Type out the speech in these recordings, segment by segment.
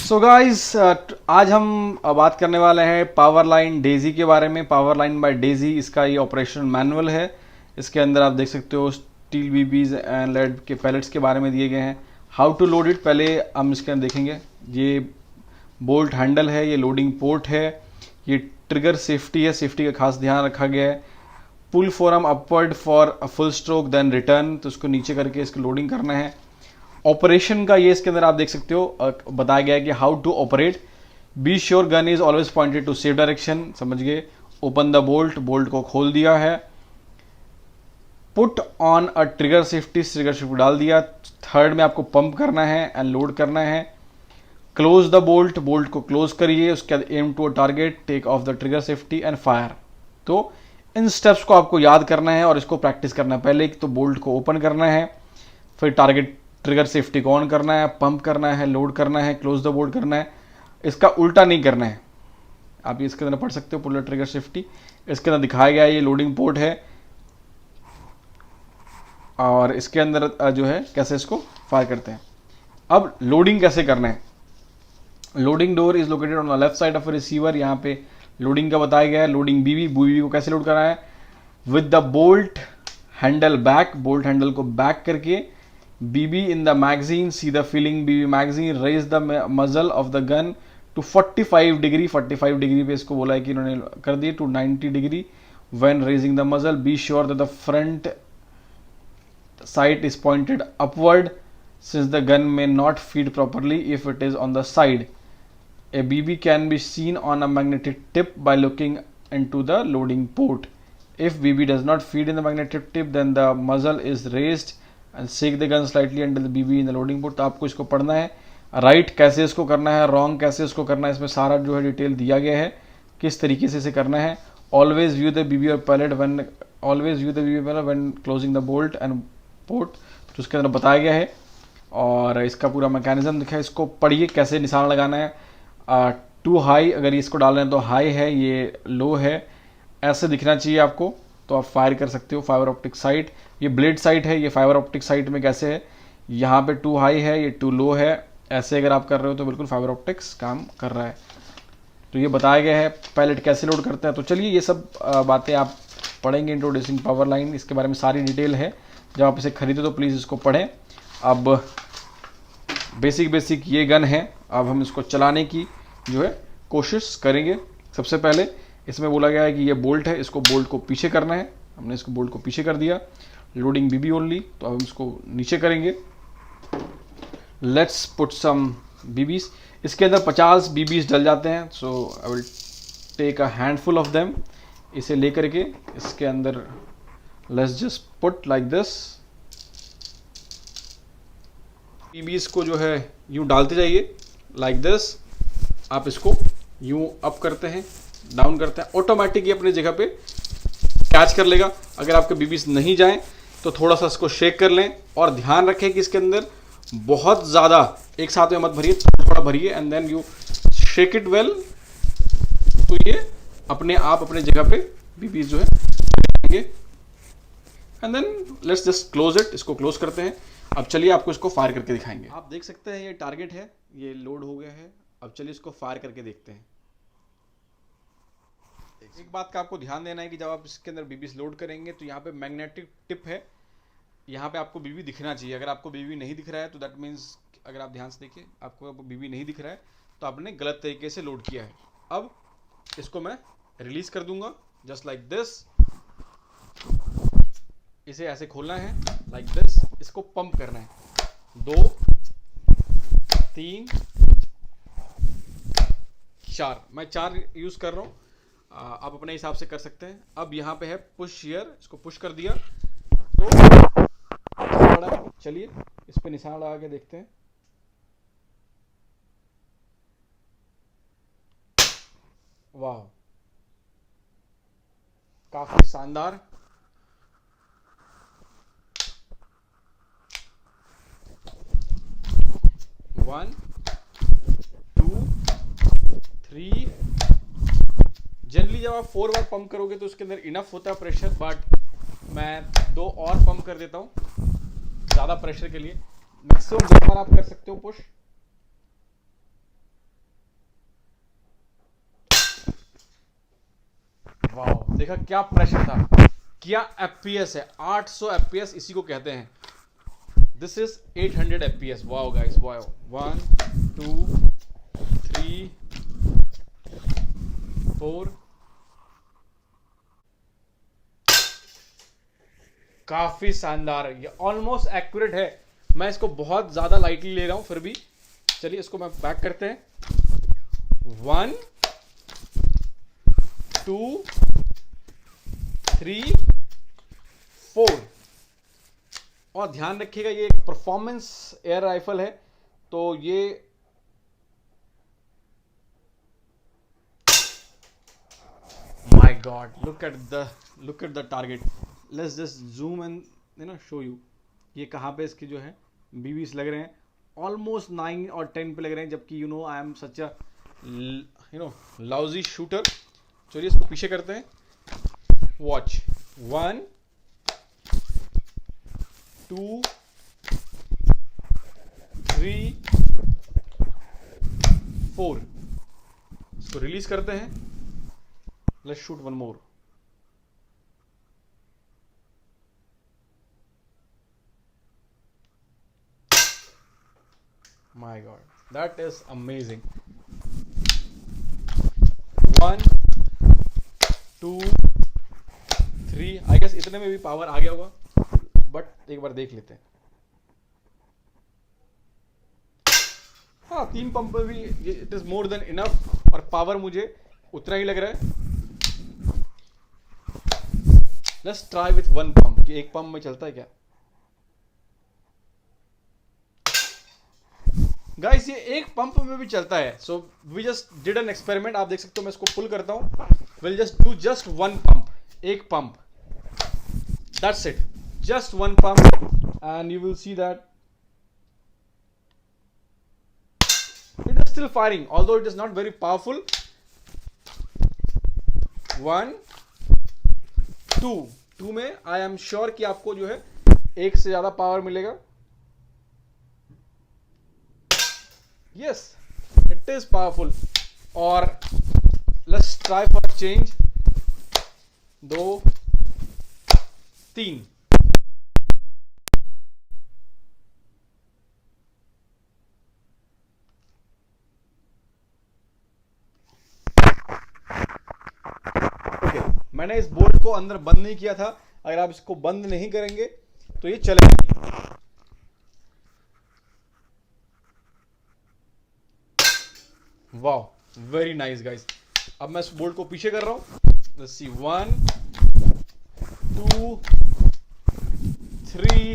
So guys आज हम बात करने वाले हैं पावर लाइन डेजी के बारे में। पावर लाइन बाय डेजी इसका ये ऑपरेशन मैनुअल है। इसके अंदर आप देख सकते हो स्टील बीबीज एंड लेड के पैलेट्स के बारे में दिए गए हैं। हाउ टू लोड इट पहले हम इसके अंदर देखेंगे। ये बोल्ट हैंडल है, ये लोडिंग पोर्ट है, ये ट्रिगर सेफ्टी है, सेफ्टी का खास ध्यान रखा गया है। Pull forearm upward for a full stroke then return, तो इसको नीचे करके इसको लोडिंग करना है। ऑपरेशन का ये इसके अंदर आप देख सकते हो बताया गया है कि how to operate. Be sure gun is always pointed to safe direction, समझ गए। ओपन द बोल्ट, बोल्ट को खोल दिया है। Put on a trigger safety, trigger safety डाल दिया। थर्ड में आपको पंप करना है एंड लोड करना है। क्लोज द बोल्ट, बोल्ट को क्लोज करिए। उसके बाद aim to a target, take off the trigger safety and fire. तो इन स्टेप्स को आपको याद करना है और इसको प्रैक्टिस करना है। पहले तो बोल्ट को ओपन करना है, फिर टारगेट ट्रिगर सेफ्टी को ऑन करना है, पंप करना है, लोड करना है, क्लोज द बोल्ट करना है। इसका उल्टा नहीं करना है। आप इसके अंदर पढ़ सकते हो पुल ट्रिगर सेफ्टी। इसके अंदर दिखाया गया है ये लोडिंग पोर्ट है और इसके अंदर जो है कैसे इसको फायर करते हैं। अब लोडिंग कैसे करना है। Loading door is located on the left side of receiver. यहाँ पे लोडिंग का बताया गया है। लोडिंग बीबी को कैसे लोड करना है। With the bolt handle back, bolt handle को बैक करके BB in the magazine, see the filling BB magazine, raise the muzzle of the gun to 45 degree। 45 degree पे इसको बोला है कि इन्होंने कर दिए to 90 degree when raising the muzzle। Be sure that the front sight is pointed upward since the gun may not feed properly if it is on the side। A BB can be seen on a magnetic tip by looking into the loading port। If BB does not feed in the magnetic tip then the muzzle is raised and shake the gun slightly until the BB in the loading port। तो आपको इसको पढ़ना है। Right कैसे इसको करना है, wrong कैसे इसको करना है, इसमें सारा जो है डिटेल दिया गया है किस तरीके से इसे करना है। ऑलवेज व्यू द BB और pellet when closing the bolt and port, तो उसके अंदर बताया गया है और इसका पूरा मैकेनिज्म दिखा है। इसको पढ़िए कैसे निशान लगाना है। टू हाई, अगर इसको डाल रहे हैं तो हाई है, ये लो है, ऐसे दिखना चाहिए आपको, तो आप फायर कर सकते हो। फाइबर ऑप्टिक साइट, ये ब्लेड साइट है, ये फाइबर ऑप्टिक साइट में कैसे है, यहाँ पे टू हाई है, ये टू लो है। ऐसे अगर आप कर रहे हो तो बिल्कुल फाइबर ऑप्टिक्स काम कर रहा है। तो ये बताया गया है पैलेट कैसे लोड करता है। तो चलिए ये सब बातें आप पढ़ेंगे इंट्रोड्यूसिंग पावर लाइन, इसके बारे में सारी डिटेल है। जब आप इसे खरीदो तो प्लीज़ इसको पढ़ें। अब बेसिक ये गन है, अब हम इसको चलाने की जो है कोशिश करेंगे। सबसे पहले इसमें बोला गया है कि ये बोल्ट है, इसको बोल्ट को पीछे करना है। हमने इसको बोल्ट को पीछे कर दिया। लोडिंग BB ओनली, तो अब हम इसको नीचे करेंगे। Let's put some BBs। इसके अंदर 50 BBs डल जाते हैं, so I will take a handful of them. इसे लेकर के इसके अंदर let's just put like this. BBs को जो है यूं डालते जाइए लाइक दिस। आप इसको यूं अप करते हैं, डाउन करते हैं, ऑटोमेटिक ये अपनी जगह पे कैच कर लेगा। अगर आपके BBs नहीं जाएं तो थोड़ा सा इसको शेक कर लें और ध्यान रखें कि इसके अंदर बहुत ज़्यादा एक साथ में मत भरिए, थोड़ा भरिए and then you shake it well. तो ये अपने आप अपने जगह पे BBs जो है and then let's just close it. इसको क्लोज करते हैं। अब चलिए आपको इसको फायर करके दिखाएंगे। आप देख सकते हैं ये टारगेट है, ये लोड हो गया है। अब चलिए इसको फायर करके देखते हैं। एक बात का आपको ध्यान देना है कि जब आप इसके अंदर BBs लोड करेंगे तो यहाँ पे मैग्नेटिक टिप है, यहाँ पे आपको BB दिखना चाहिए। अगर आपको BB नहीं दिख रहा है तो दैट मीन्स, अगर आप ध्यान से देखिए आपको BB नहीं दिख रहा है तो आपने गलत तरीके से लोड किया है। अब इसको मैं रिलीज कर दूंगा जस्ट लाइक दिस। इसे ऐसे खोलना है लाइक दिस। इसको पंप करना है 2 3 4। मैं 4 यूज कर रहा हूँ, आप अपने हिसाब से कर सकते हैं। अब यहाँ पे है पुश हियर, इसको पुश कर दिया तो चलिए इस पे निशान लगा के देखते हैं। वाह, काफी शानदार। One, to, three. जनरली जब आप 4 बार पंप करोगे तो उसके अंदर इनफ होता है प्रेशर, बट मैं 2 और पंप कर देता हूँ ज़्यादा प्रेशर के लिए। मैक्सिमम 2 बार आप कर सकते हो पुश। देखा क्या प्रेशर था, क्या एफपीएस है, 800 एफपीएस इसी को कहते हैं। This is 800 FPS. Wow guys, wow. 1 2 3 4, काफी शानदार, ये ऑलमोस्ट एक्यूरेट है। मैं इसको बहुत ज्यादा लाइटली ले रहा हूं फिर भी। चलिए इसको मैं बैक करते हैं। 1 2 3 4। और ध्यान रखिएगा ये एक परफॉर्मेंस एयर राइफल है, तो ये my God, look at the target. Let's just zoom and show you ये कहाँ पे इसके जो है बीबीस लग रहे हैं। ऑलमोस्ट 9 और 10 पे लग रहे हैं, जबकि I am such a lousy shooter. चलिए इसको पीछे करते हैं। वॉच 1 2 3 4। इसको रिलीज करते हैं। Let's shoot one more. My God, that is amazing. 1 2 3। I guess इतने में भी पावर आ गया होगा, बट एक बार देख लेते हैं। हाँ, 3 पंप में भी it is more than enough, और पावर मुझे उतना ही लग रहा है। लेट्स ट्राई विथ 1 पंप कि एक पंप में चलता है क्या। गाइस ये एक पंप में भी चलता है। So we just did an experiment. आप देख सकते हो, मैं इसको पुल करता हूं। Will just do just 1 pump, एक pump, that's it, just 1 pump, and you will see that it is still firing, although it is not very powerful. 1 2 में आई एम श्योर कि आपको जो है एक से ज्यादा पावर मिलेगा। Yes, it is powerful. और let's try for a change। 2 3। Okay, मैंने इस बोल्ट को अंदर बंद नहीं किया था। अगर आप इसको बंद नहीं करेंगे तो ये चलेगा नहीं। Wow, very nice guys. अब मैं इस बोल्ट को पीछे कर रहा हूं। Let's see, 1 2 3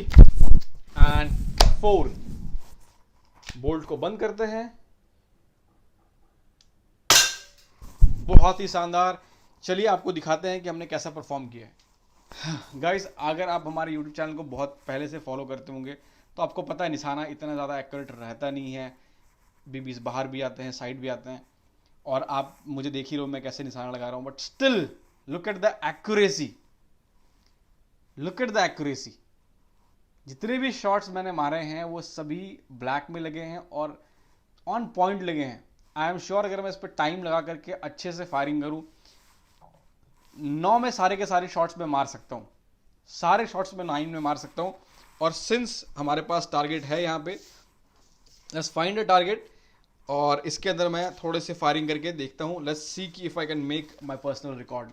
and 4। बोल्ट को बंद करते हैं। बहुत ही शानदार। चलिए आपको दिखाते हैं कि हमने कैसा परफॉर्म किया है। गाइस अगर आप हमारे YouTube चैनल को बहुत पहले से फॉलो करते होंगे तो आपको पता है निशाना इतना ज़्यादा एक्यूरेट रहता नहीं है। बीबीस बाहर भी आते हैं, साइड भी आते हैं, और आप मुझे देख ही रहे हो मैं कैसे निशाना लगा रहा हूं। But still look at the accuracy, look at the accuracy. जितने भी शॉट्स मैंने मारे हैं वो सभी ब्लैक में लगे हैं और ऑन पॉइंट लगे हैं। आई एम श्योर अगर मैं इस पर टाइम लगा करके अच्छे से फायरिंग करूं, 9 में सारे के सारे शॉट्स में मार सकता हूं, सारे शॉट्स में 9 में मार सकता हूं। और सिंस हमारे पास टारगेट है यहाँ पे, लेट्स फाइंड अ टारगेट, और इसके अंदर मैं थोड़े से फायरिंग करके देखता हूं। लेट्स सी कि if I can make my personal record.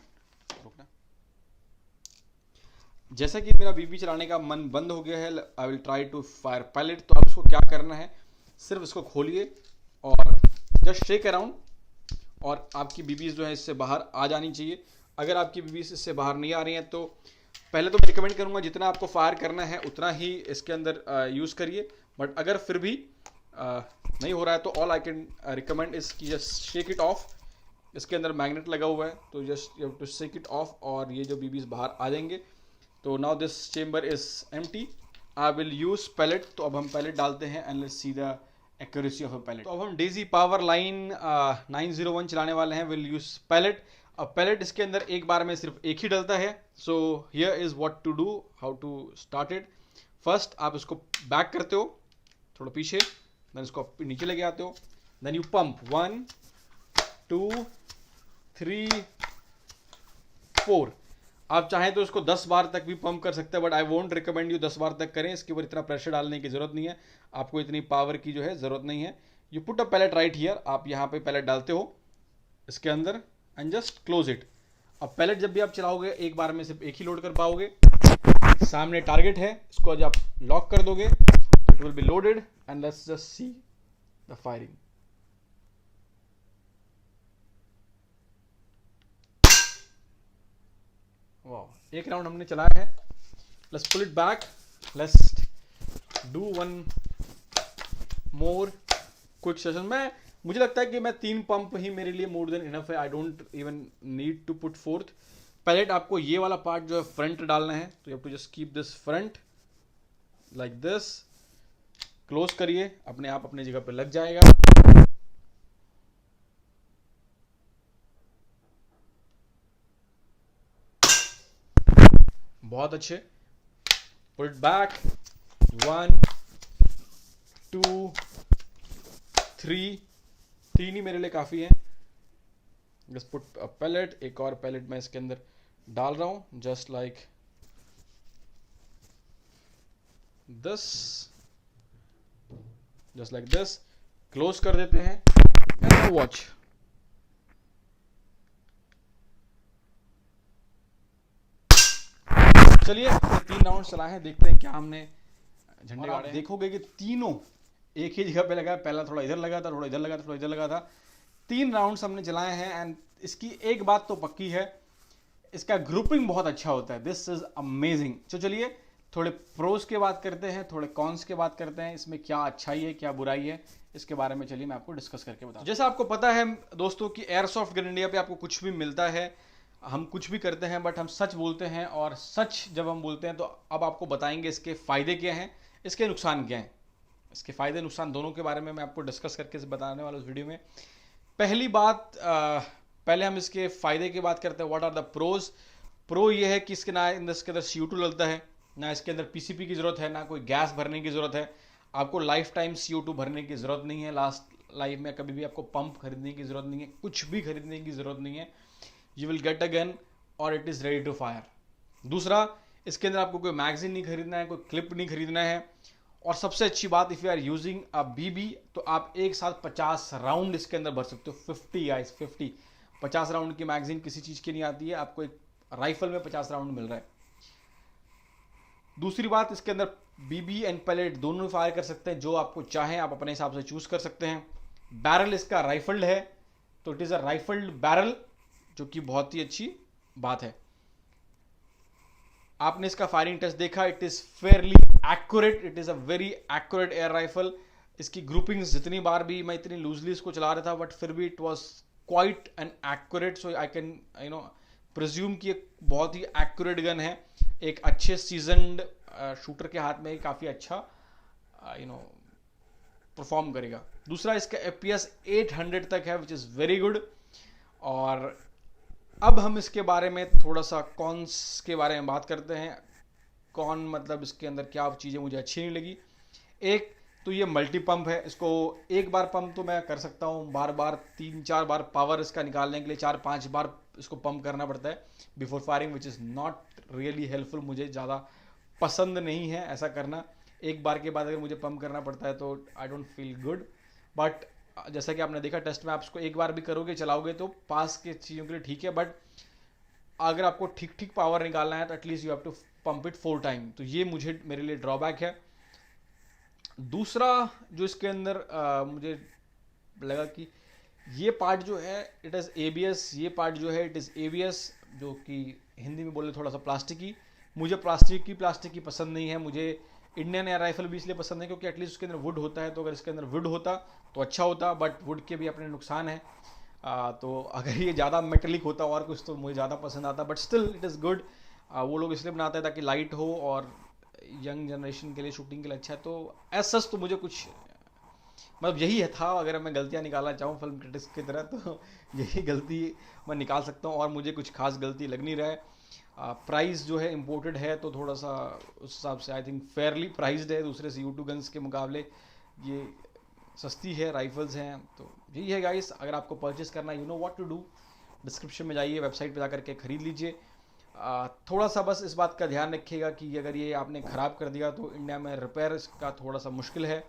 जैसा कि मेरा बीबी चलाने का मन बंद हो गया है, I will try to fire pellet. तो अब इसको क्या करना है, सिर्फ इसको खोलिए और जस्ट शेक अराउंड, और आपकी बीबीज जो है इससे बाहर आ जानी चाहिए। अगर आपकी बीबीज इससे बाहर नहीं आ रही हैं तो पहले तो मैं रिकमेंड करूंगा जितना आपको फायर करना है उतना ही इसके अंदर यूज़ करिए। बट अगर फिर भी नहीं हो रहा है तो all I can recommend is कि जस्ट शेक इट ऑफ। इसके अंदर मैग्नेट लगा हुआ है तो just you have to shake it off, और ये जो बीबीज बाहर आ जाएंगे। तो now this chamber is empty, I will use pellet. तो अब हम पैलेट डालते हैं and let's see the accuracy of a pellet. तो अब हम डेजी पावर लाइन 901 चलाने वाले हैं। Will use pellet. अब पैलेट इसके अंदर एक बार में सिर्फ एक ही डलता है। So here is what to do, how to start it. First आप इसको बैक करते हो थोड़ा पीछे, देन इसको नीचे लेके आते हो, देन यू पंप 1 2 3 4। आप चाहें तो इसको 10 बार तक भी पंप कर सकते हैं, but I won't recommend you 10 बार तक करें। इसके ऊपर इतना प्रेशर डालने की जरूरत नहीं है, आपको इतनी पावर की जो है जरूरत नहीं है। You put a pellet right here, आप यहाँ पे पैलेट डालते हो इसके अंदर एंड जस्ट क्लोज इट। अब पैलेट जब भी आप चलाओगे एक बार में सिर्फ एक ही लोड कर पाओगे। सामने टारगेट है, इसको जब आप लॉक कर दोगे it will be loaded and let's just see the firing. वाह, एक राउंड हमने चलाया है। Let's pull it back, let's do one more quick session. मुझे लगता है कि मैं 3 पंप ही मेरे लिए मोर देन इनफ है। I don't even need to put 4th pellet. आपको ये वाला पार्ट जो है फ्रंट डालना है, तो you have to just keep this front like this. Close करिए, अपने आप अपनी जगह पे लग जाएगा। बहुत अच्छे। पुट इट बैक, 1 2 3 3 ही मेरे लिए काफी है। जस्ट पुट अ पैलेट, एक और पैलेट मैं इसके अंदर डाल रहा हूं, just like this, just like this. Close कर देते हैं एंड वॉच। चलिए 3 राउंड चलाए हैं, देखते हैं क्या हमने झंडे गाड़े। देखोगे कि तीनों एक ही जगह पे लगा है। पहला थोड़ा इधर लगा था, थोड़ा इधर लगा था, थोड़ा इधर लगा था। 3 राउंड्स हमने चलाए हैं एंड इसकी एक बात तो पक्की है, इसका ग्रुपिंग बहुत अच्छा होता है। This is amazing. तो चलिए थोड़े प्रोज के बात करते हैं, थोड़े कॉन्स के बात करते हैं। इसमें क्या अच्छाई है, क्या बुराई है, इसके बारे में चलिए मैं आपको डिस्कस करके बताऊं। जैसा आपको पता है दोस्तों कि एयरसॉफ्ट गन इंडिया पे आपको कुछ भी मिलता है, हम कुछ भी करते हैं बट हम सच बोलते हैं। और सच जब हम बोलते हैं तो अब आपको बताएंगे इसके फायदे क्या हैं, इसके नुकसान क्या हैं। इसके फायदे नुकसान दोनों के बारे में मैं आपको डिस्कस करके बताने वाला हूं इस वीडियो में। पहली बात, पहले हम इसके फायदे की बात करते हैं। What are the pros. Pro ये है कि इसके ना इसके अंदर CO2 लगता है, ना इसके अंदर PCP की जरूरत है, ना कोई गैस भरने की जरूरत है। आपको लाइफ टाइम CO2 भरने की जरूरत नहीं है। लास्ट लाइफ में कभी भी आपको पंप खरीदने की जरूरत नहीं है, कुछ भी खरीदने की जरूरत नहीं है। You will get a gun और it is ready to fire. दूसरा, इसके अंदर आपको कोई मैगजीन नहीं खरीदना है, कोई क्लिप नहीं खरीदना है। और सबसे अच्छी बात, if you are using a BB तो आप एक साथ 50 राउंड इसके अंदर भर सकते हो। 50 राउंड की मैगजीन किसी चीज की नहीं आती है, आपको एक राइफल में 50 राउंड मिल रहा है। दूसरी बात, इसके अंदर BB एंड पैलेट दोनों फायर कर सकते हैं, जो आपको चाहें आप अपने हिसाब से चूज कर सकते हैं। बैरल इसका राइफल्ड है, तो it is a rifled barrel, जो कि बहुत ही अच्छी बात है। आपने इसका फायरिंग टेस्ट देखा, it is fairly accurate, it is a very accurate air rifle. इसकी ग्रुपिंग्स जितनी बार भी मैं इतनी लूजली इसको चला रहा था, बट फिर भी it was quite an accurate. So I can presume कि एक बहुत ही एक्यूरेट गन है। एक अच्छे सीजन्ड शूटर के हाथ में काफी अच्छा परफॉर्म करेगा। दूसरा, इसका FPS 800 तक है, विच इज वेरी गुड। और अब हम इसके बारे में थोड़ा सा कॉन्स के बारे में बात करते हैं। कॉन मतलब इसके अंदर क्या चीज़ें मुझे अच्छी नहीं लगी। एक तो ये मल्टी पंप है, इसको एक बार पंप तो मैं कर सकता हूँ, बार बार 3-4 बार पावर इसका निकालने के लिए 4-5 बार इसको पंप करना पड़ता है before firing, which is not really helpful. मुझे ज़्यादा पसंद नहीं है ऐसा करना। एक बार के बाद अगर मुझे पंप करना पड़ता है तो I don't feel good. But जैसा कि आपने देखा टेस्ट में, आप इसको एक बार भी करोगे चलाओगे तो पास के चीज़ों के लिए ठीक है, बट अगर आपको ठीक ठीक पावर निकालना है तो at least you have to pump it 4 time. तो ये मेरे लिए ड्रॉबैक है। दूसरा जो इसके अंदर मुझे लगा कि ये पार्ट जो है इट इज़ ABS, ये पार्ट जो है इट इज़ ABS, जो कि हिंदी में बोले थोड़ा सा प्लास्टिकी। मुझे प्लास्टिक की पसंद नहीं है। मुझे इंडियन एयर राइफल भी इसलिए पसंद है क्योंकि एटलीस्ट उसके अंदर वुड होता है। तो अगर इसके अंदर वुड होता तो अच्छा होता, बट वुड के भी अपने नुकसान है। तो अगर ये ज़्यादा मेटेलिक होता और कुछ तो मुझे ज़्यादा पसंद आता, but still it is good. वो लोग इसलिए बनाते हैं ताकि लाइट हो और यंग जनरेशन के लिए, शूटिंग के लिए अच्छा है। तो एज सच तो मुझे कुछ मतलब यही है था। अगर मैं गलतियाँ निकालना चाहूँ फिल्म क्रिटिक्स की तरह तो यही गलती मैं निकाल सकता हूँ, और मुझे कुछ खास गलती लग नहीं रहा है। प्राइस जो है इम्पोर्टेड है, तो थोड़ा सा उस हिसाब से आई थिंक फेयरली प्राइस्ड है। दूसरे CO2 गन्स के मुकाबले ये सस्ती है, राइफल्स हैं। तो यही है गाइस, अगर आपको परचेस करना, you know what to do. Description में जाइए, वेबसाइट पे जाकर के खरीद लीजिए। थोड़ा सा बस इस बात का ध्यान रखिएगा कि अगर ये आपने ख़राब कर दिया तो इंडिया में रिपेयर इसका थोड़ा सा मुश्किल है,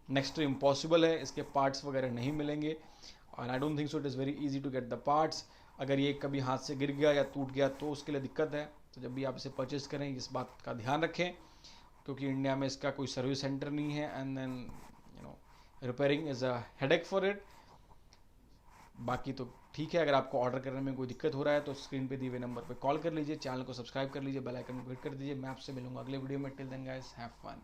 नेक्स्ट टू इम्पॉसिबल है, इसके पार्ट्स वगैरह नहीं मिलेंगे और I don't think so it is very easy to get the parts. अगर ये कभी हाथ से गिर गया या टूट गया तो उसके लिए दिक्कत है। तो जब भी आप इसे परचेज़ करें इस बात का ध्यान रखें, क्योंकि इंडिया में इसका कोई सर्विस सेंटर नहीं है and then repairing is a headache for it. बाकी तो ठीक है, अगर आपको ऑर्डर करने में कोई दिक्कत हो रहा है तो स्क्रीन पे दिए हुए नंबर पे कॉल कर लीजिए, चैनल को सब्सक्राइब कर लीजिए, बेल आइकन को हिट कर दीजिए। मैं आपसे मिलूंगा अगले वीडियो में। Till then guys, have fun.